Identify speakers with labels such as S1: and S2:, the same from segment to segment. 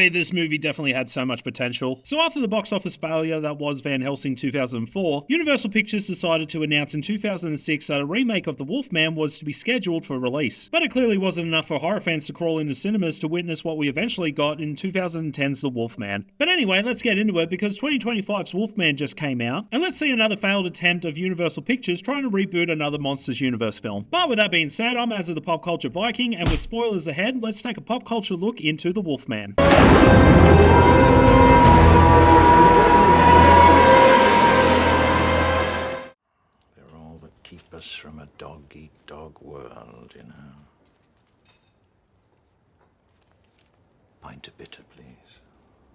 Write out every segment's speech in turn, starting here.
S1: say, this movie definitely had so much potential. So after the box office failure that was Van Helsing 2004, Universal Pictures decided to announce in 2006 that a remake of The Wolf Man was to be scheduled for release. But it clearly wasn't enough for horror fans to crawl into cinemas to witness what we eventually got in 2010's The Wolf Man. But anyway, let's get into it because 2025's Wolf Man just came out, and let's see another failed attempt of Universal Pictures trying to reboot another Monsters Universe film. But with that being said, I'm Azza the Pop Culture Viking, and with spoilers ahead, let's take a pop culture look into The Wolf Man.
S2: They're all that keep us from a dog-eat-dog world, you know. Pint of bitter, please.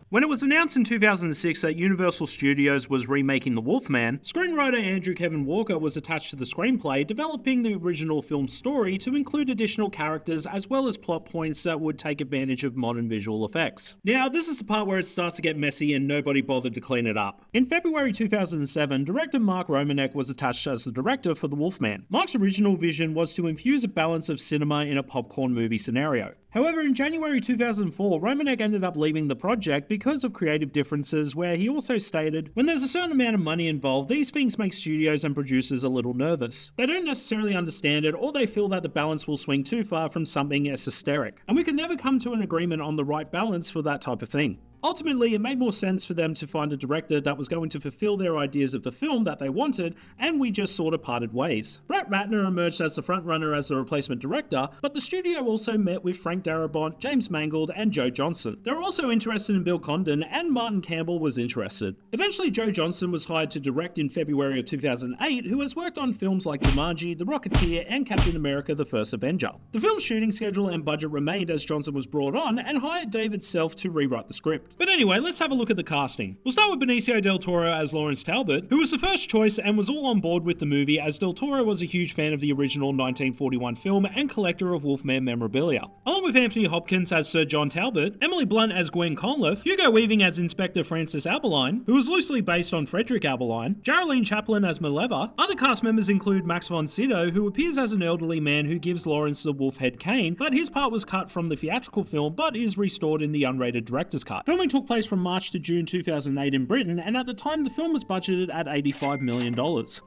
S1: When it was announced in 2006 that Universal Studios was remaking The Wolf Man, screenwriter Andrew Kevin Walker was attached to the screenplay, developing the original film's story to include additional characters as well as plot points that would take advantage of modern visual effects. Now, this is the part where it starts to get messy and nobody bothered to clean it up. In February 2007, director Mark Romanek was attached as the director for The Wolf Man. Mark's original vision was to infuse a balance of cinema in a popcorn movie scenario. However, in January 2004, Romanek ended up leaving the project because of creative differences, where he also stated, "When there's a certain amount of money involved, these things make studios and producers a little nervous. They don't necessarily understand it, or they feel that the balance will swing too far from something esoteric. And we could never come to an agreement on the right balance for that type of thing." Ultimately, it made more sense for them to find a director that was going to fulfill their ideas of the film that they wanted, and we just sort of parted ways. Brett Ratner emerged as the frontrunner as the replacement director, but the studio also met with Frank Darabont, James Mangold, and Joe Johnston. They were also interested in Bill Condon, and Martin Campbell was interested. Eventually, Joe Johnston was hired to direct in February of 2008, who has worked on films like Jumanji, The Rocketeer, and Captain America: The First Avenger. The film's shooting schedule and budget remained as Johnston was brought on and hired David Self to rewrite the script. But anyway, let's have a look at the casting. We'll start with Benicio del Toro as Lawrence Talbot, who was the first choice and was all on board with the movie, as del Toro was a huge fan of the original 1941 film and collector of Wolfman memorabilia. Along with Anthony Hopkins as Sir John Talbot, Emily Blunt as Gwen Conliffe, Hugo Weaving as Inspector Francis Aberline, who was loosely based on Frederick Aberline, Geraldine Chaplin as Mileva. Other cast members include Max von Sydow, who appears as an elderly man who gives Lawrence the wolf head cane, but his part was cut from the theatrical film but is restored in the unrated director's cut. Filming took place from March to June 2008 in Britain, and at the time the film was budgeted at $85 million.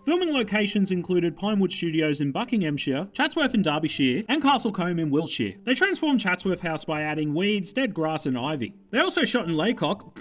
S1: Filming locations included Pinewood Studios in Buckinghamshire, Chatsworth in Derbyshire, and Castlecombe in Wiltshire. They transformed Chatsworth House by adding weeds, dead grass, and ivy. They also shot in Laycock.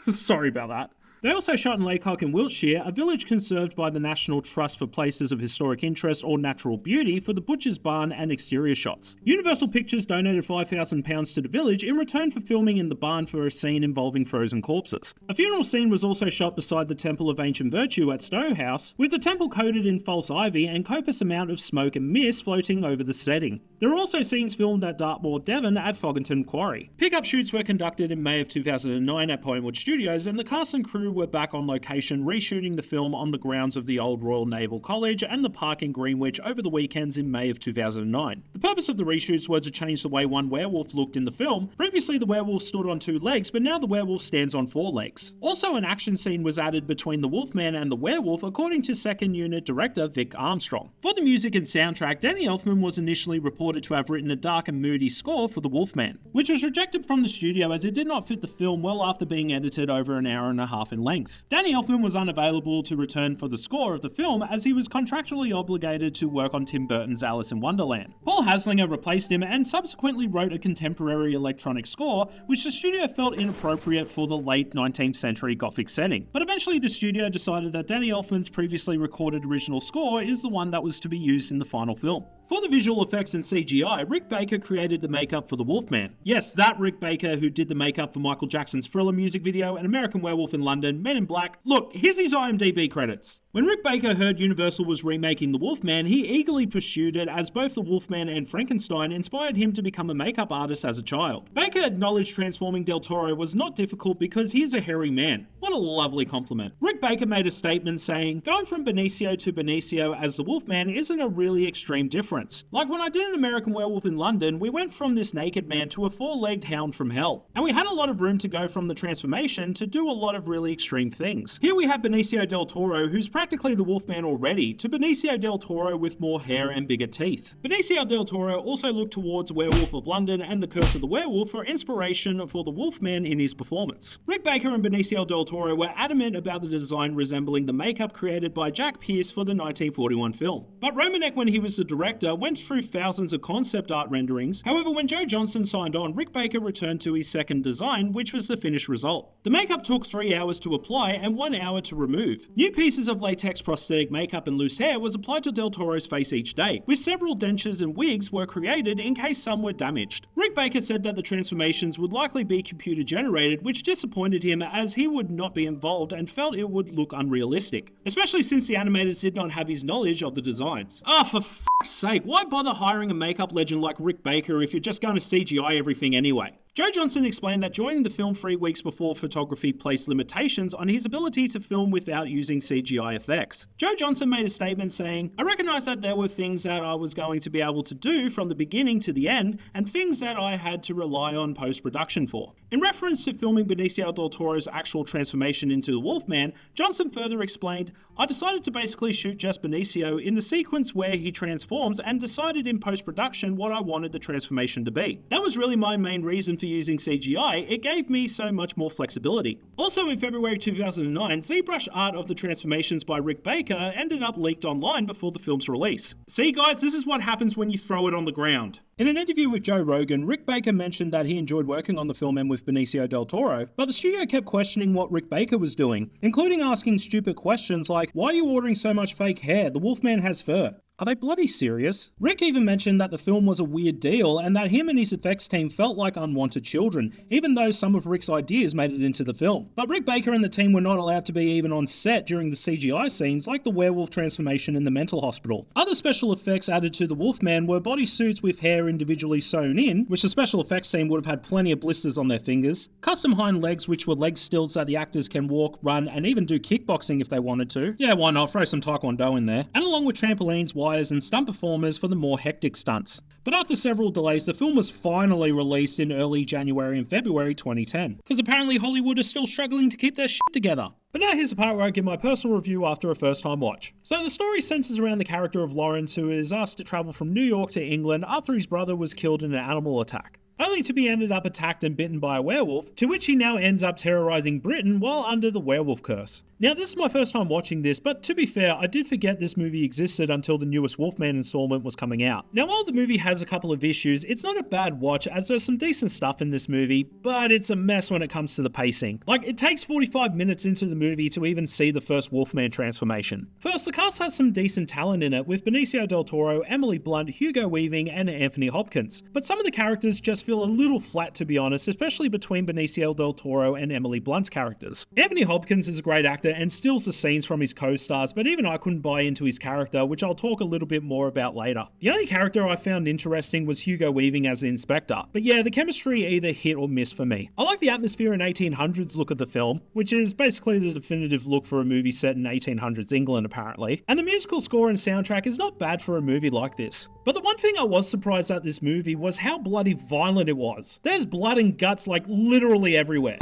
S1: Sorry about that. They also shot in Laycock in Wiltshire, a village conserved by the National Trust for Places of Historic Interest or Natural Beauty, for the butcher's barn and exterior shots. Universal Pictures donated £5,000 to the village in return for filming in the barn for a scene involving frozen corpses. A funeral scene was also shot beside the Temple of Ancient Virtue at Stowe House, with the temple coated in false ivy and copious amount of smoke and mist floating over the setting. There were also scenes filmed at Dartmoor, Devon at Foggington Quarry. Pickup shoots were conducted in May of 2009 at Pinewood Studios, and the cast and crew were back on location reshooting the film on the grounds of the old Royal Naval College and the park in Greenwich over the weekends in May of 2009. The purpose of the reshoots was to change the way one werewolf looked in the film. Previously the werewolf stood on 2 legs, but now the werewolf stands on 4 legs. Also, an action scene was added between the Wolfman and the werewolf, according to second unit director Vic Armstrong. For the music and soundtrack, Danny Elfman was initially reported to have written a dark and moody score for the Wolfman, which was rejected from the studio as it did not fit the film well after being edited over an hour and a half in length. Danny Elfman was unavailable to return for the score of the film as he was contractually obligated to work on Tim Burton's Alice in Wonderland. Paul Haslinger replaced him and subsequently wrote a contemporary electronic score, which the studio felt inappropriate for the late 19th century Gothic setting. But eventually the studio decided that Danny Elfman's previously recorded original score is the one that was to be used in the final film. For the visual effects and CGI, Rick Baker created the makeup for the Wolfman. Yes, that Rick Baker who did the makeup for Michael Jackson's Thriller music video, An American Werewolf in London, Men in Black. Look, here's his IMDb credits. When Rick Baker heard Universal was remaking The Wolfman, he eagerly pursued it, as both The Wolfman and Frankenstein inspired him to become a makeup artist as a child. Baker acknowledged transforming Del Toro was not difficult because he is a hairy man. What a lovely compliment. Rick Baker made a statement saying, "Going from Benicio to Benicio as the Wolfman isn't a really extreme difference. Like when I did An American Werewolf in London, we went from this naked man to a 4-legged hound from hell. And we had a lot of room to go from the transformation to do a lot of really extreme things. Here we have Benicio del Toro, who's practically the Wolfman already, to Benicio del Toro with more hair and bigger teeth. Benicio del Toro also looked towards Werewolf of London and The Curse of the Werewolf for inspiration for the Wolfman in his performance. Rick Baker and Benicio del Toro were adamant about the design resembling the makeup created by Jack Pierce for the 1941 film. But Romanek, when he was the director, went through thousands of concept art renderings. However, when Joe Johnston signed on, Rick Baker returned to his second design, which was the finished result. The makeup took 3 hours to apply and 1 hour to remove. New pieces of latex prosthetic makeup and loose hair was applied to Del Toro's face each day, with several dentures and wigs were created in case some were damaged. Rick Baker said that the transformations would likely be computer generated, which disappointed him as he would not be involved and felt it would look unrealistic, especially since the animators did not have his knowledge of the designs. For fuck's sake, why bother hiring a makeup legend like Rick Baker if you're just going to CGI everything anyway? Joe Johnston explained that joining the film 3 weeks before photography placed limitations on his ability to film without using CGI effects. Joe Johnston made a statement saying, "I recognized that there were things that I was going to be able to do from the beginning to the end, and things that I had to rely on post-production for." In reference to filming Benicio del Toro's actual transformation into the Wolfman, Johnston further explained, "I decided to basically shoot just Benicio in the sequence where he transforms and decided in post-production what I wanted the transformation to be. That was really my main reason for using CGI, it gave me so much more flexibility." Also in February 2009, ZBrush art of the transformations by Rick Baker ended up leaked online before the film's release. See guys, this is what happens when you throw it on the ground. In an interview with Joe Rogan, Rick Baker mentioned that he enjoyed working on the film and with Benicio del Toro, but the studio kept questioning what Rick Baker was doing, including asking stupid questions like, "Why are you ordering so much fake hair? The Wolfman has fur." Are they bloody serious? Rick even mentioned that the film was a weird deal and that him and his effects team felt like unwanted children, even though some of Rick's ideas made it into the film. But Rick Baker and the team were not allowed to be even on set during the CGI scenes like the werewolf transformation in the mental hospital. Other special effects added to the Wolfman were bodysuits with hair individually sewn in, which the special effects team would have had plenty of blisters on their fingers, custom hind legs which were leg stilts that the actors can walk, run, and even do kickboxing if they wanted to. Yeah, why not? Throw some taekwondo in there. And along with trampolines, wires, and stunt performers for the more hectic stunts. But after several delays, the film was finally released in early January and February 2010, because apparently Hollywood is still struggling to keep their shit together. But now here's the part where I give my personal review after a first time watch. So the story centers around the character of Lawrence, who is asked to travel from New York to England after his brother was killed in an animal attack, only to be ended up attacked and bitten by a werewolf, to which he now ends up terrorizing Britain while under the werewolf curse. Now this is my first time watching this, but to be fair, I did forget this movie existed until the newest Wolfman installment was coming out. Now while the movie has a couple of issues, it's not a bad watch as there's some decent stuff in this movie, but it's a mess when it comes to the pacing. Like, it takes 45 minutes into the movie to even see the first Wolfman transformation. First, the cast has some decent talent in it, with Benicio del Toro, Emily Blunt, Hugo Weaving, and Anthony Hopkins. But some of the characters just feel a little flat, to be honest, especially between Benicio del Toro and Emily Blunt's characters. Anthony Hopkins is a great actor and steals the scenes from his co-stars, but even I couldn't buy into his character, which I'll talk a little bit more about later. The only character I found interesting was Hugo Weaving as the inspector, but yeah, the chemistry either hit or miss for me. I like the atmosphere and 1800s look of the film, which is basically the definitive look for a movie set in 1800s England apparently, and the musical score and soundtrack is not bad for a movie like this. But the one thing I was surprised at this movie was how bloody violent it was. There's blood and guts like literally everywhere.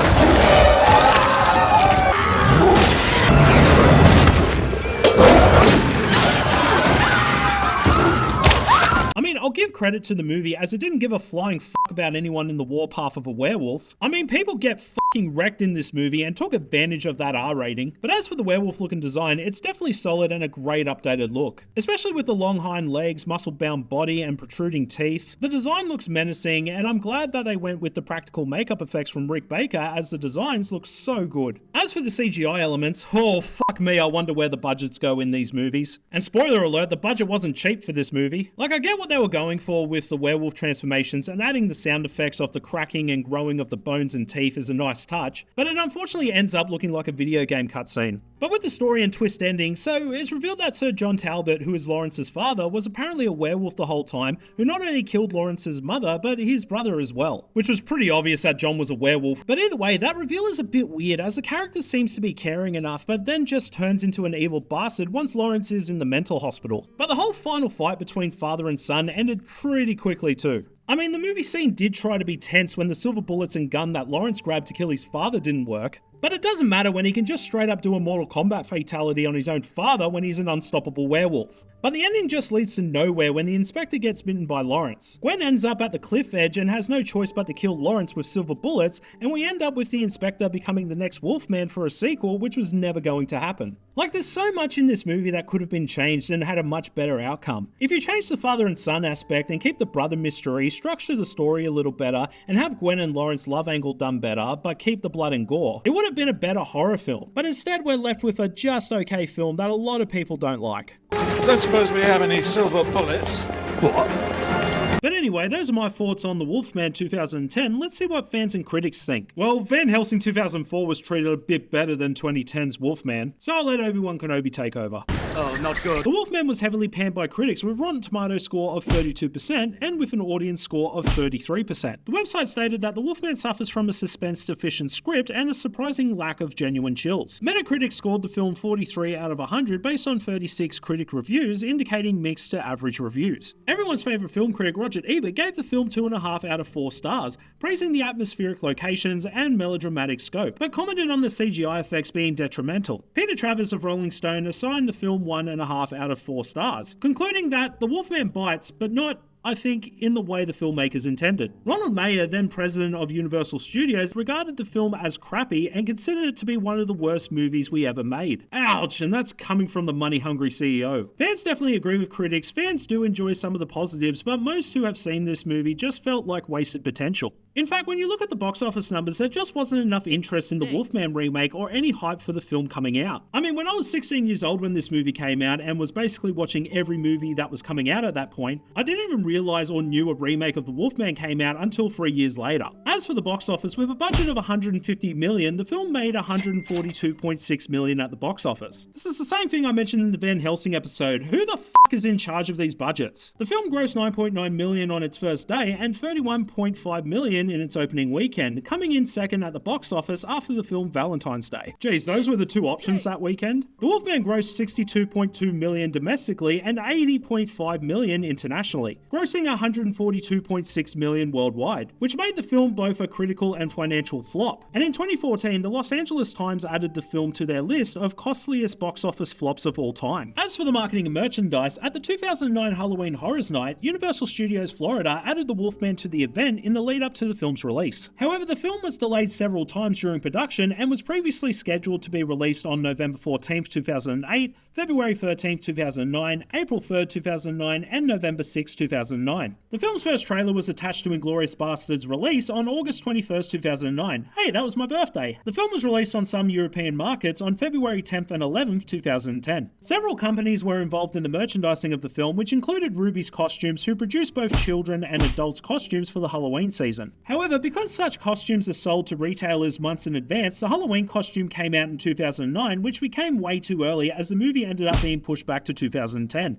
S1: I mean, I'll give credit to the movie as it didn't give a flying fuck about anyone in the warpath of a werewolf. I mean, people get fucking wrecked in this movie and took advantage of that R rating. But as for the werewolf look and design, it's definitely solid and a great updated look. Especially with the long hind legs, muscle-bound body, and protruding teeth. The design looks menacing, and I'm glad that they went with the practical makeup effects from Rick Baker as the designs look so good. As for the CGI elements, oh fuck me, I wonder where the budgets go in these movies. And spoiler alert, the budget wasn't cheap for this movie. Like, I get what they were going for with the werewolf transformations, and adding the sound effects of the cracking and growing of the bones and teeth is a nice touch, but it unfortunately ends up looking like a video game cutscene. But with the story and twist ending, so it's revealed that Sir John Talbot, who is Lawrence's father, was apparently a werewolf the whole time, who not only killed Lawrence's mother, but his brother as well. Which was pretty obvious that John was a werewolf, but either way, that reveal is a bit weird as the character seems to be caring enough, but then just turns into an evil bastard once Lawrence is in the mental hospital. But the whole final fight between father and son ended pretty quickly too. I mean, the movie scene did try to be tense when the silver bullets and gun that Lawrence grabbed to kill his father didn't work. But it doesn't matter when he can just straight up do a Mortal Kombat fatality on his own father when he's an unstoppable werewolf. But the ending just leads to nowhere when the inspector gets bitten by Lawrence. Gwen ends up at the cliff edge and has no choice but to kill Lawrence with silver bullets, and we end up with the inspector becoming the next Wolfman for a sequel, which was never going to happen. Like, there's so much in this movie that could have been changed and had a much better outcome. If you change the father and son aspect and keep the brother mystery, structure the story a little better, and have Gwen and Lawrence love angle done better, but keep the blood and gore, it would have been a better horror film. But instead we're left with a just okay film that a lot of people don't like.
S3: Don't suppose we have any silver bullets? What?
S1: But anyway, those are my thoughts on The Wolfman 2010. Let's see what fans and critics think. Well, Van Helsing 2004 was treated a bit better than 2010's Wolfman, so I'll let Obi-Wan Kenobi take over.
S4: Oh, not good.
S1: The Wolfman was heavily panned by critics with Rotten Tomatoes score of 32% and with an audience score of 33%. The website stated that The Wolfman suffers from a suspense-deficient script and a surprising lack of genuine chills. Metacritic scored the film 43 out of 100 based on 36 critic reviews, indicating mixed to average reviews. Everyone's favourite film critic Roger Ebert gave the film 2.5 out of 4 stars, praising the atmospheric locations and melodramatic scope, but commented on the CGI effects being detrimental. Peter Travers of Rolling Stone assigned the film 1.5 out of 4 stars, concluding that The Wolfman bites, but not, I think, in the way the filmmakers intended. Ronald Mayer, then president of Universal Studios, regarded the film as crappy and considered it to be one of the worst movies we ever made. Ouch, and that's coming from the money-hungry CEO. Fans definitely agree with critics. Fans do enjoy some of the positives, but most who have seen this movie just felt like wasted potential. In fact, when you look at the box office numbers, there just wasn't enough interest in the Wolfman remake or any hype for the film coming out. I mean, when I was 16 years old when this movie came out and was basically watching every movie that was coming out at that point, I didn't even realize or knew a remake of The Wolfman came out until 3 years later. As for the box office, with a budget of $150 million, the film made $142.6 million at the box office. This is the same thing I mentioned in the Van Helsing episode. Who the f*** is in charge of these budgets? The film grossed $9.9 million on its first day and $31.5 million in its opening weekend, coming in second at the box office after the film Valentine's Day. Geez, those were the two options that weekend. The Wolfman grossed $62.2 million domestically and $80.5 million internationally, grossing $142.6 million worldwide, which made the film both a critical and financial flop. And in 2014, the Los Angeles Times added the film to their list of costliest box office flops of all time. As for the marketing and merchandise, at the 2009 Halloween Horrors Night, Universal Studios Florida added the Wolfman to the event in the lead up to the film's release. However, the film was delayed several times during production and was previously scheduled to be released on November 14, 2008, February 13, 2009, April 3, 2009, and November 6, 2009. The film's first trailer was attached to Inglourious Basterds' release on August 21, 2009. Hey, that was my birthday. The film was released on some European markets on February 10th and 11th, 2010. Several companies were involved in the merchandising of the film, which included Ruby's Costumes, who produced both children and adults costumes for the Halloween season. However, because such costumes are sold to retailers months in advance, the Halloween costume came out in 2009, which became way too early as the movie ended up being pushed back to 2010.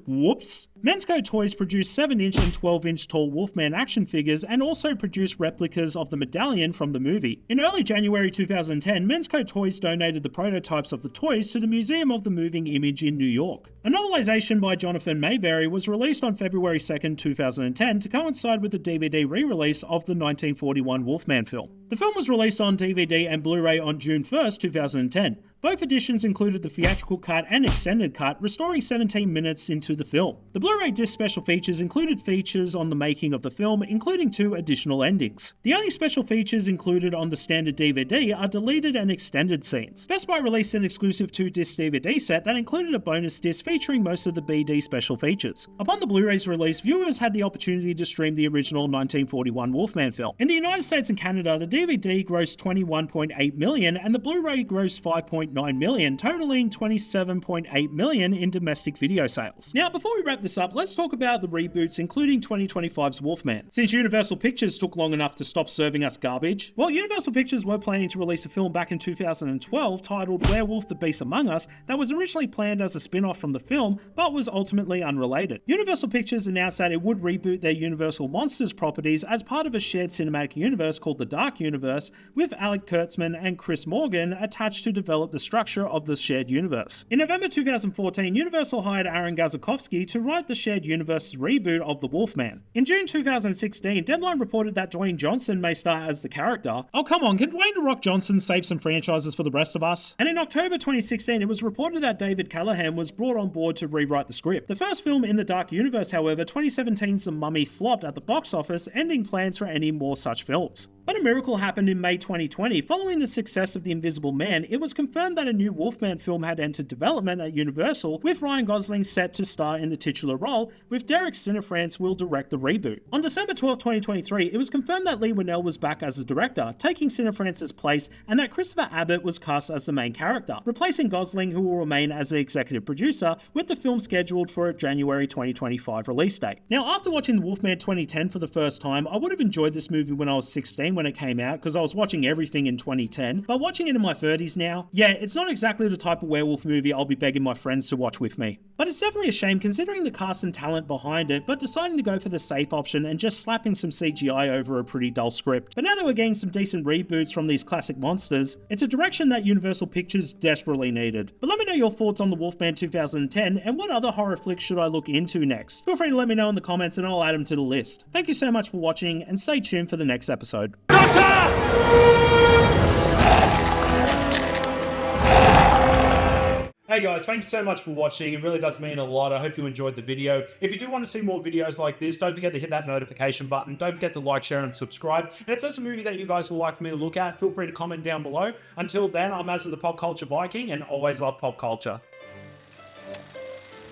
S1: Whoops. Mensco Toys produced 7-inch and 12-inch tall Wolfman action figures and also produced replicas of the medallion from the movie. In early January 2010, Mensco Toys donated the prototypes of the toys to the Museum of the Moving Image in New York. A novelization by Jonathan Mayberry was released on February 2nd, 2010 to coincide with the DVD re-release of the 1941 Wolfman film. The film was released on DVD and Blu-ray on June 1st, 2010. Both editions included the theatrical cut and extended cut, restoring 17 minutes into the film. The Blu-ray disc special features included features on the making of the film, including 2 additional endings. The only special features included on the standard DVD are deleted and extended scenes. Best Buy released an exclusive 2-disc DVD set that included a bonus disc featuring most of the BD special features. Upon the Blu-ray's release, viewers had the opportunity to stream the original 1941 Wolfman film. In the United States and Canada, the DVD grossed $21.8 million and the Blu-ray grossed $5.9 million, totaling $27.8 million in domestic video sales. Now, before we wrap this up, let's talk about the reboots, including 2025's Wolfman. Since Universal Pictures took long enough to stop serving us garbage, well, Universal Pictures were planning to release a film back in 2012 titled Werewolf: The Beast Among Us that was originally planned as a spin-off from the film, but was ultimately unrelated. Universal Pictures announced that it would reboot their Universal Monsters properties as part of a shared cinematic universe called the Dark Universe, with Alec Kurtzman and Chris Morgan attached to develop the the structure of the shared universe. In November 2014, Universal hired Aaron Guzikowski to write the shared universe's reboot of The Wolf Man. In June 2016, Deadline reported that Dwayne Johnson may star as the character. Oh come on, can Dwayne "The Rock" Johnson save some franchises for the rest of us? And in October 2016, it was reported that David Callahan was brought on board to rewrite the script. The first film in the Dark Universe, however, 2017's The Mummy, flopped at the box office, ending plans for any more such films. But a miracle happened in May 2020. Following the success of The Invisible Man, it was confirmed that a new Wolfman film had entered development at Universal, with Ryan Gosling set to star in the titular role, with Derek Cinefanz will direct the reboot. On December 12, 2023, it was confirmed that Lee Winnell was back as a director, taking Cinefanz's place, and that Christopher Abbott was cast as the main character, replacing Gosling, who will remain as the executive producer, with the film scheduled for a January 2025 release date. Now, after watching The Wolfman 2010 for the first time, I would have enjoyed this movie when I was 16 when it came out, because I was watching everything in 2010, but watching it in my 30s now, yeah, it's not exactly the type of werewolf movie I'll be begging my friends to watch with me. But it's definitely a shame considering the cast and talent behind it, but deciding to go for the safe option and just slapping some CGI over a pretty dull script. But now that we're getting some decent reboots from these classic monsters, it's a direction that Universal Pictures desperately needed. But let me know your thoughts on The Wolfman 2010 and what other horror flicks should I look into next. Feel free to let me know in the comments and I'll add them to the list. Thank you so much for watching and stay tuned for the next episode. Hey guys, thank you so much for watching. It really does mean a lot. I hope you enjoyed the video. If you do want to see more videos like this, don't forget to hit that notification button. Don't forget to like, share, and subscribe. And if there's a movie that you guys would like for me to look at, feel free to comment down below. Until then, I'm As the Pop Culture Viking, and always love pop culture.